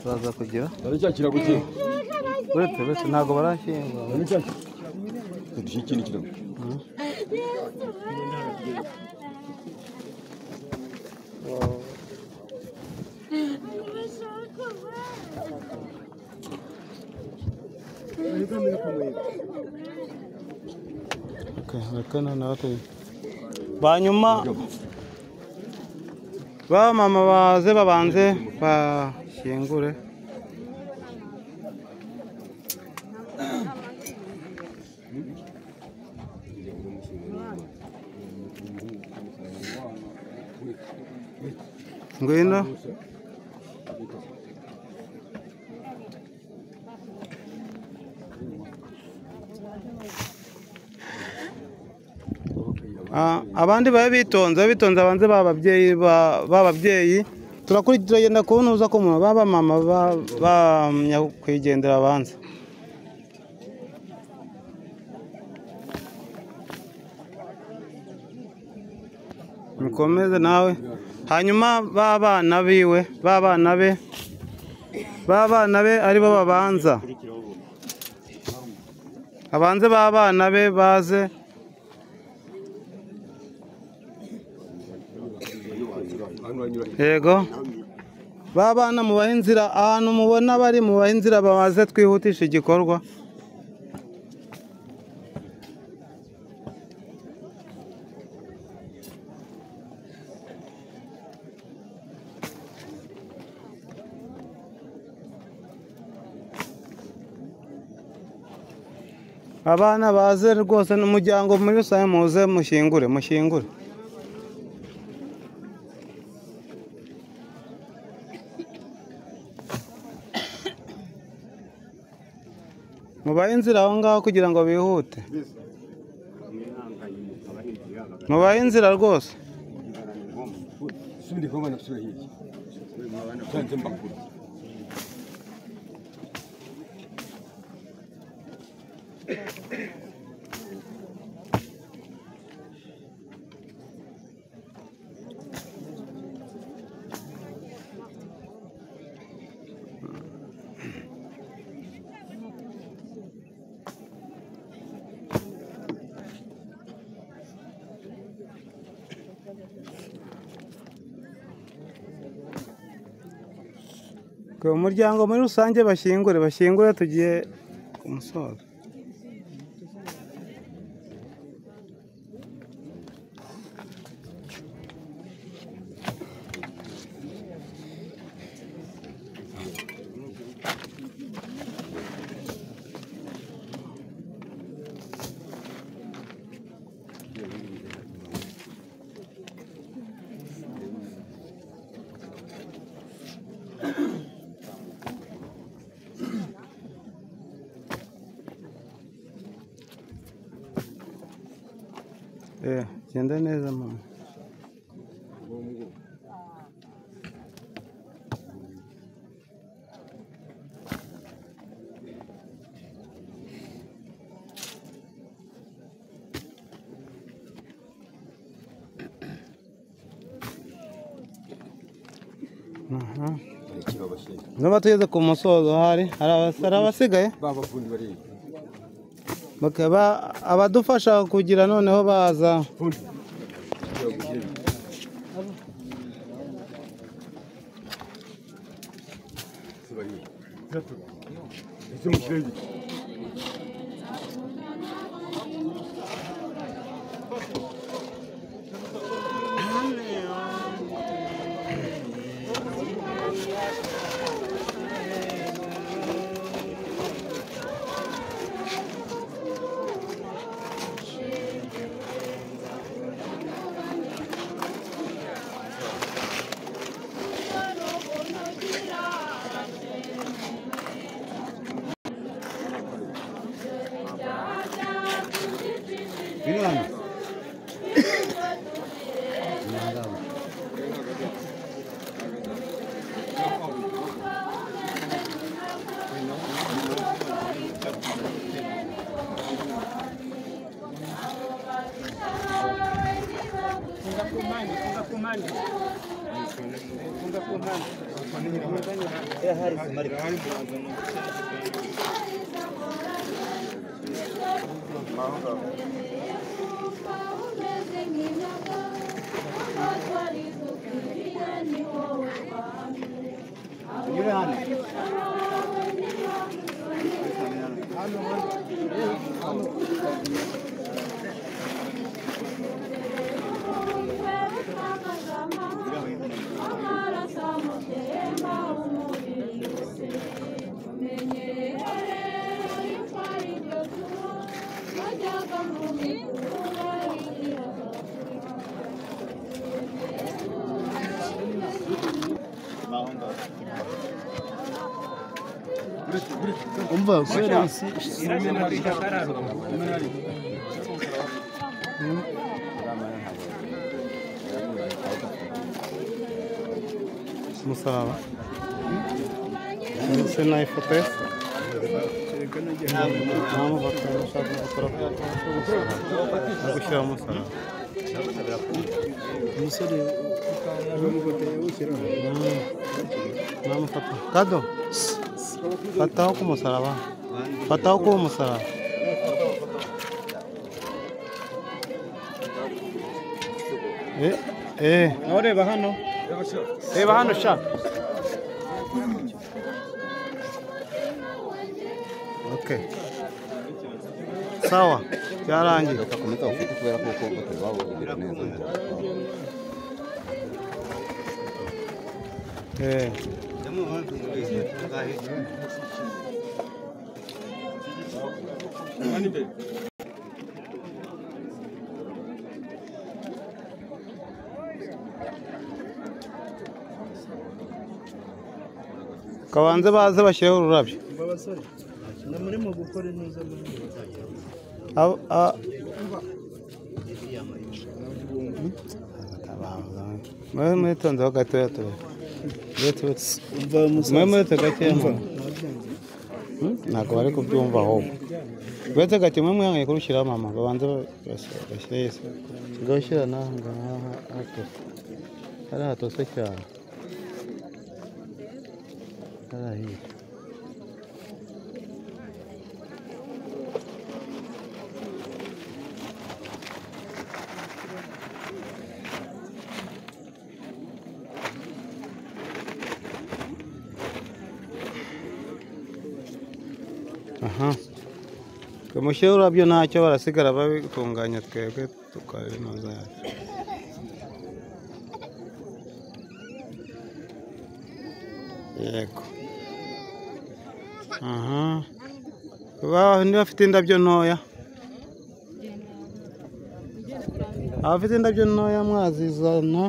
Baza kugira baracyakira guki uretse ntago barashyingwa dushyikira ikirago banyuma ba mama baze babanze bashyingure ngwino abandi babe bitonze abanze bababyeyi turagenda kubunuza ko umuntu baba mama banyakwigendera abanze mukomeze nawe hanyuma babana be aribo babanza abanze babana be baze yego babana mubahe inzira ahantu mubona bari mubahe inzira baze twihutisha igikorwa abana baze rwose n'umuryango muri rusange muze mushyingure mubahe inzira aho ngaho kugira ngo bihute mubahe inzira rwose umuryango muri rusange bashyingure tugiye ku musozo. Genda neza mama. Niba tugeze ku musozo hari abasigaye bakaba abadufasha kugira noneho baza umva kubera umusaraba ndetse na ifoto ye gushyira umusaraba umusore namufata kado fataho ku musaraba fataho ku musaraba reba hano sha okay sawa byarangiye ugakomeza ufite kubera ko babugira neza kabanze baze bashyireho ururabyo murimo gukora neza mwe mwitondeho gatoya mwe mwete gakeya ntabwo bari kubyumva ahubwo uretse gatimwe mwihangaye kurushyiraho mama babanza bashyire yese tugashyira n'aha ngaha hato hari hatose cyane harahiye aha tumushyire urabyo ntacyo barasigara babitunganya twebwe tukabinoza yego aha niba afite indabyo ntoya abafite indabyo ntoya mwazizana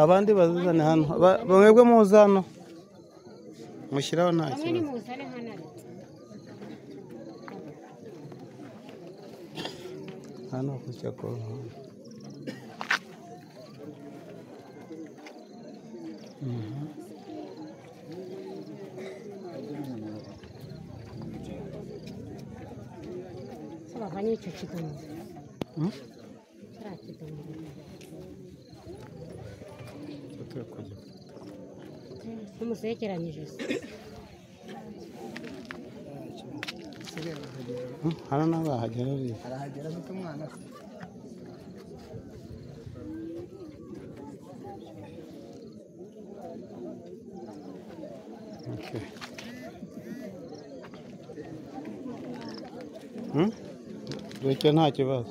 abandi bazizane hano mwebwe muza hano mushyiraho nta kibazo hano ku cyakora umusekeranyije hano n'abahagera arahagera afite umwana bityo nta kibazo